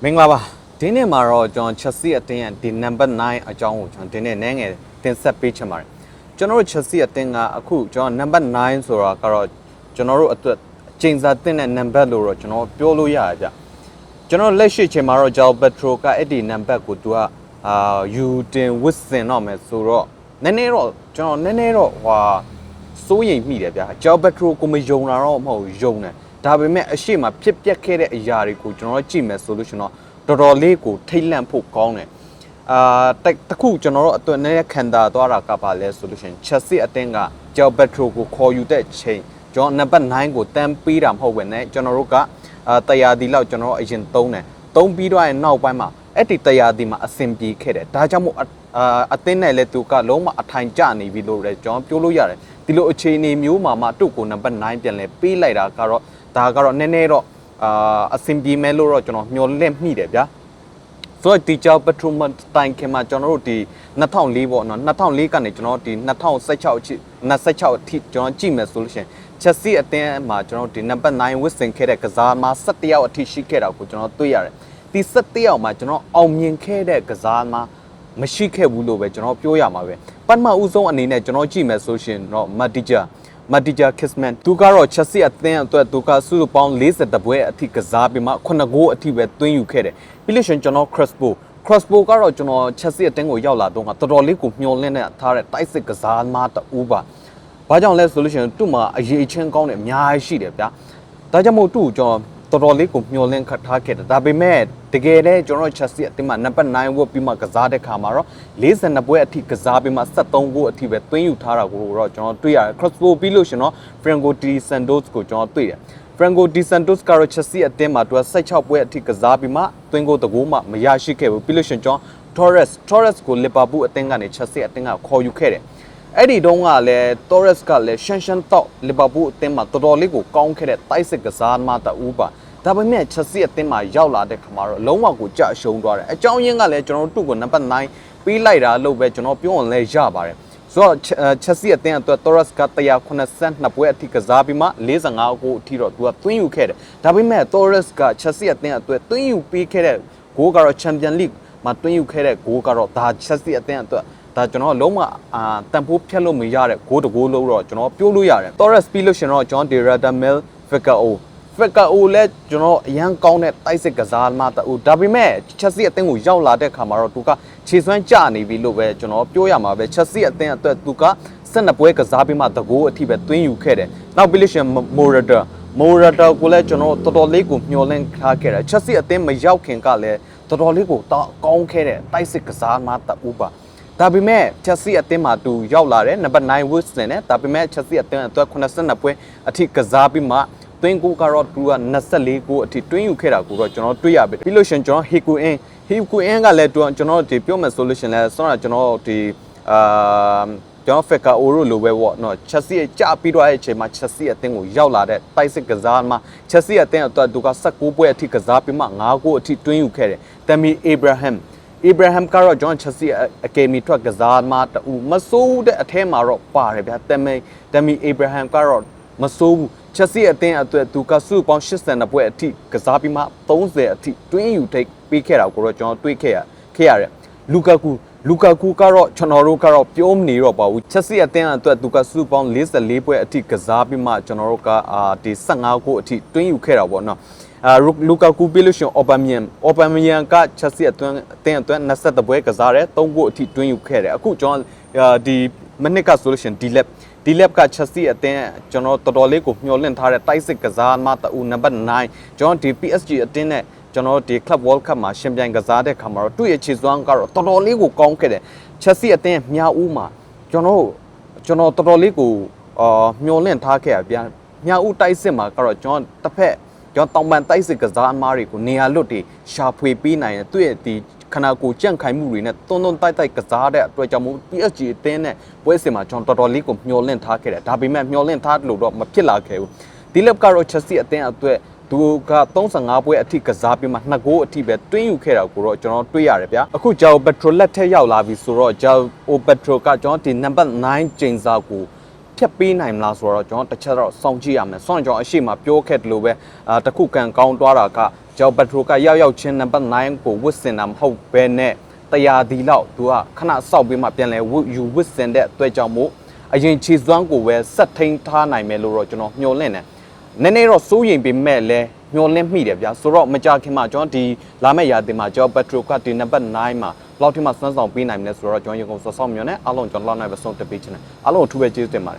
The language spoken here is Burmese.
မင်္ဂလာပါဒီနေ့မှာတော့ကျွန်တော်ချက်စီအတင်းရဲ့ဒီ number 9အကြောင်းကိုကျွန်တော်ဒီနေ့နည်းငယ်တင်ဆက်ပေးချင်ပါတယ်ကျွန်တော်တို့ချက်စီအတင်းကအခုကျွန်တော် number 9ဆိုတာကတော့ကျွန်တော်တို့အတွက်အချိန်စာတင်တဲ့ number လို့တော့ကျွန်တော်ပြောလို့ရတယ်ဗျကျွန်တော်လက်ရှိချိန်မှာတော့ Jao Petro ကအဲ့ဒီ number ကိုသူကယူတင်ဝစ်စင်တော့မယ်ဆိုတော့နည်းနည်းတော့ကျွန်တော်နည်းနည်းတော့စိုးရိမ်မိတယ်ဗျ Jao Petro ကိုမယုံတာတော့မဟုတ်ယုံတယ်ဒါပေမဲ့အရှိမဖြစ်ပျက်ခဲ့တဲ့အရာတွေကိုကျွန်တော်ကြည့်မယ်ဆိုလို့ရှင်တော့တော်တော်လေးကိုထိတ်လန့်ဖို့ကောင်းတယ်တခုကျွန်တော်တို့အတွက်နည်းနည်းခံတာသွားတာကပါလဲဆိုလို့ရှင်ချက်စစ်အတင်းက Jao Petro ကိုခေါ်ယူတဲ့ချိန်ကျွန်တော် number 9ကိုတန်းပေးတာမဟုတ်ပဲねကျွန်တော်တို့ကတရားဒီလောက်ကျွန်တော်အရင်သုံးတယ်သုံးပြီးတော့ရဲ့နောက်ပိုင်းမှာအဲ့ဒီတရားဒီမှာအဆင်ပြေခဲ့တယ်ဒါကြောင့်မို့အသင်းနဲ့လည်းသူကလုံးဝအထိုင်ကျနေပြီလို့လည်းကျွန်တော်ပြောလို့ရတယ်ဒီလိုအခြေအနေမျိုးမှာတုတ်ကို number 9ပြန်လဲပေးလိုက်တာကတော့ဒါကတော့နည်းနည်းတော့အဆင်ပြေမဲ့လို့တော့ကျွန်တော်မျှော်လင့်မိတယ်ဗျာဆိုတော့ဒီ Jao Petro တိုင်ခင်မှာကျွန်တော်တို့ဒီ2004ပေါ့နော်2004ကနေကျွန်တော်ဒီ2016အထိ26အထိကျွန်တော်ကြည့်မယ်ဆိုလို့ရှိရင်ချက်စီအတင်းမှာကျွန်တော်ဒီ number 9ဝစ်စင်ခဲ့တဲ့ကစားမှာ17ယောက်အထိရှိခဲ့တာကိုကျွန်တော်တွေ့ရတယ်ဒီ17ယောက်မှာကျွန်တော်အောင်မြင်ခဲ့တဲ့ကစားမှာမရှိခဲ့ဘူးလို့ပဲကျွန်တော်ပြောရမှာပဲပထမဦးဆုံးအနေနဲ့ကျွန်တော်ကြည့်မယ်ဆိုရှင်တော့Madija Kisman သူကတော့ချက်စီအသင်းအတွက်သူကစုစုပေါင်း40ပွဲအထိကစားပြီးမှ9ဂိုးအထိပဲသွင်းယူခဲ့တယ်ပြီးလို့ရှင်ကျွန်တော် Crossbow ကတော့ကျွန်တော်ချက်စီအတင်းကိုရောက်လာတော့ကတော်တော်လေးကိုမျှော်လင့်နေထားတဲ့တိုက်စစ်ကစားမတူပါဘာကြောင့်လဲဆိုလို့ရှင်သူ့မှာအရေးချင်းကောင်းတယ်အများကြီးရှိတယ်ဗျာဒါကြောင့်မို့သူ့ကျွန်တော်တော်တော်လေးကိုမျှော်လင့်ခတ်ထားခဲ့တယ်ဒါပေမဲ့တကယ်လည်းကျွန်တော်ချက်စီအတင်းမှာ number 9ဝတ်ပြီးမှကစားတဲ့ခါမှာတော့42ပွဲအထိကစားပြီးမှ73ဂိုးအထိပဲသွင်းယူထားတာကိုတော့ကျွန်တော်တွေ့ရတယ် Crossbow ပြီးလို့ရှင်တော့ Franco De Santos ကိုကျွန်တော်တွေ့တယ် Franco De Santos ကတော့ချက်စီအတင်းမှာသူက16ပွဲအထိကစားပြီးမှသွင်းဂိုးတကူမှမရရှိခဲ့ဘူးပြီးလို့ရှင်ကျွန်တော် Torres ကို Liverpool အတင်းကနေချက်စီအတင်းကခေါ်ယူခဲ့တယ်အဲ့ဒီတုန်းကလည်း Torres ကလည်းရှန်တော့ Liverpool အသင်းမှာတော်တော်လေးကိုကောင်းခဲ့တဲ့တိုက်စစ်ကစားမတူပါဒါပေမဲ့ချက်စီအသင်းမှာရောက်လာတဲ့ခါမှာတော့လုံးဝကိုကြရှုံးသွားတယ်အကြောင်းရင်းကလည်းကျွန်တော်တို့ကို number 9ပေးလိုက်တာလို့ပဲကျွန်တော်ပြောရင်လည်းရပါတယ်ဆိုတော့ချက်စီအသင်းအတွက် Torres က182ပွဲအထိကစားပြီးမှ45ဂိုးအထိတော့သူကသွင်းယူခဲ့တယ်ဒါပေမဲ့ Torres ကချက်စီအသင်းအတွက်သွင်းယူပေးခဲ့တဲ့ဂိုးကတော့ Champions League မှာသွင်းယူခဲ့တဲ့ဂိုးကတော့ဒါချက်စီအသင်းအတွက်ဒါကျွန်တော်လုံးဝတန်ဖိုးဖြတ်လို့မရတဲ့ဂိုးတကိုးလို့တော့ကျွန်တော်ပြောလို့ရတယ် Torres ပြီးလို့ရှင်တော့ John De Radamel Ficao လဲကျွန်တော်အရန်ကောင်းတဲ့တိုက်စစ်ကစားမတူဒါပေမဲ့ချက်စီအသင်းကိုရောက်လာတဲ့ခါမှာတော့သူကခြေစွမ်းကျနေပြီလို့ပဲကျွန်တော်ပြောရမှာပဲချက်စီအသင်းအတွက်သူက12ပွဲကစားပြီးမှတကိုးအထိပဲသွင်းယူခဲ့တယ်နောက်ပြီးလို့ရှင် Morata ကိုလည်းကျွန်တော်တော်တော်လေးကိုမျှော်လင့်ထားခဲ့တယ်ချက်စီအသင်းမရောက်ခင်ကလည်းတော်တော်လေးကိုကောင်းခဲ့တဲ့တိုက်စစ်ကစားမတူပါဒါပေမဲ့ချက်စီအသင်းမှာသူရောက်လာတယ် number 9 Wilson နဲ့ဒါပေမဲ့ချက်စီအသင်းအတွက်82ပွဲအထိကစားပြီးမှတွင်းကိုကတော့သူက24ဂိုးအထိတွင်းယူခဲ့တာကိုတော့ကျွန်တော်တွေ့ရပြီပြီးလို့ရှင်ကျွန်တော် Higuain ကလည်းကျွန်တော်ဒီပြောမယ်ဆိုလို့ရှင်လဲဆောင်းတာကျွန်တော်ဒီကျွန်တော် Ficao လိုပဲပေါ့နော်ချက်စီကြပြီးတော့အဲ့အချိန်မှာချက်စီအသင်းကိုရောက်လာတဲ့တိုက်စစ်ကစားမှာချက်စီအသင်းအတွက်သူက19ပွဲအထိကစားပြီးမှ9ဂိုးအထိတွင်းယူခဲ့တယ်Tammy Abraham ကတော့ကျွန်တော်ချက်စီအကယ်မီထွက်ကစားမှာတူမဆိုးတဲ့အထဲမှာတော့ပါတယ်ဗျာTammy Abraham ကတော့မဆိုးဘူးချက်စီအသင်းအတွက်သူကစုပေါင်း82ပွဲအထိကစားပြီးမှ30အထိတွင်းယူထိပ်ပေးခဲ့တာကိုတော့ကျွန်တော်တွေ့ခဲ့ရတယ်လူကာကူကတော့ကျွန်တော်တို့ကတော့ပြောမနေတော့ပါဘူးချက်စီအသင်းအတွက်သူကစုပေါင်း44ပွဲအထိကစားပြီးမှကျွန်တော်တို့ကဒီ15ဂိုးအထိတွင်းယူခဲ့တာပေါ့နော်လူကာကူပြီးလို့ရှင်အော်ဘာမီယန်ကချက်စီအသင်းအတွက်20ပွဲကစားတယ်3ဂိုးအထိတွင်းယူခဲ့တယ်အခုကျွန်တော်ဒီမနစ်ကဆိုလို့ရှင်ဒီလက်ကချက်စီအသင်းကျွန်တော်တော်တော်လေးကိုမျှော်လင့်ထားတဲ့တိုက်စစ်ကစားမတူ number 9ကျွန်တော်ဒီ PSG အသင်းနဲ့ကျွန်တော်ဒီ Club World Cup မှာရှင်ပြိုင်ကစားတဲ့ခါမှာတော့သူ့ရဲ့ခြေစွမ်းကတော့တော်တော်လေးကိုကောင်းခဲ့တယ်ချက်စီအသင်းမြောက်ဦးမှာကျွန်တော်တော်တော်လေးကိုမျှော်လင့်ထားခဲ့ရဗျာမြောက်ဦးတိုက်စစ်မှာကတော့ကျွန်တော်တစ်ဖက်ကျွန်တော်တောင်ပန်တိုက်စစ်ကစားအမားတွေကိုနေရာလွတ်တွေရှာဖွေပေးနိုင်တယ်သူ့ရဲ့ဒီခနာကိုကြန့်ခိုင်မှုတွေနဲ့တွန်းတိုက်ကစားတဲ့အတွက်ကြောင့်မို့ PSG အသင်းနဲ့ပွဲစဉ်မှာကျွန်တော်တော်တော်လေးကိုမျှော်လင့်ထားခဲ့တယ်ဒါပေမဲ့မျှော်လင့်ထားလို့တော့မဖြစ်လာခဲ့ဘူးဒီလက်ကတော့ချက်စီအသင်းအတွက်သူက35ပွဲအထိကစားပြီးမှ2ဂိုးအထိပဲတွင်းယူခဲ့တာကိုတော့ကျွန်တော်တွေ့ရတယ်ဗျာအခု Jao Petro လက်ထက်ရောက်လာပြီဆိုတော့ Jao Petro ကကျွန်တော်ဒီ number 9 ကျင်းစာကိုထ ဖြတ်ပေးနိုင်မလားဆိုတော့ကျွန်တော်တစ်ချက်တော့စောင့်ကြည့်ရမယ်ဆောင်းကျွန်တော်အရှိမပြောခဲ့တယ်လို့ပဲတခုကန်ကောင်းသွားတာကကျွန်တော်ဘက်ထရိုကရောက်ချင်းနံပါတ်9ကိုဝစ်စင်တာမဟုတ်ဘဲနဲ့100ဒီလောက်သူကခဏစောက်ပြီးမှပြန်လဲယူဝစ်စင်တဲ့အတွက်ကြောင့်မို့အရင်ခြေစွမ်းကိုပဲဆက်ထိန်ထားနိုင်မယ်လို့တော့ကျွန်တော်မျှော်လင့်တယ်နည်းနည်းတော့စိုးရိမ်ပေမဲ့လည်းမျှော်လင့်မိတယ်ဗျာဆိုတော့မကြခင်မှာကျွန်တော်ဒီလာမယ့်ရာသီမှာကျွန်တော်ဘက်ထရိုကဒီနံပါတ်9မှာလောက်ထိမှစွမ်းဆောင်ပေးနိုင်မယ်ဆိုတော့ကျွန်တော်ရေကုန်စောဆောင်မျှော်နဲ့အားလုံးကျွန်တော်လောက်နိုင်ပဲဆုံးတက်ပေးချင်တယ်အားလုံးအထူးပဲကျေးဇူးတင်ပါတယ်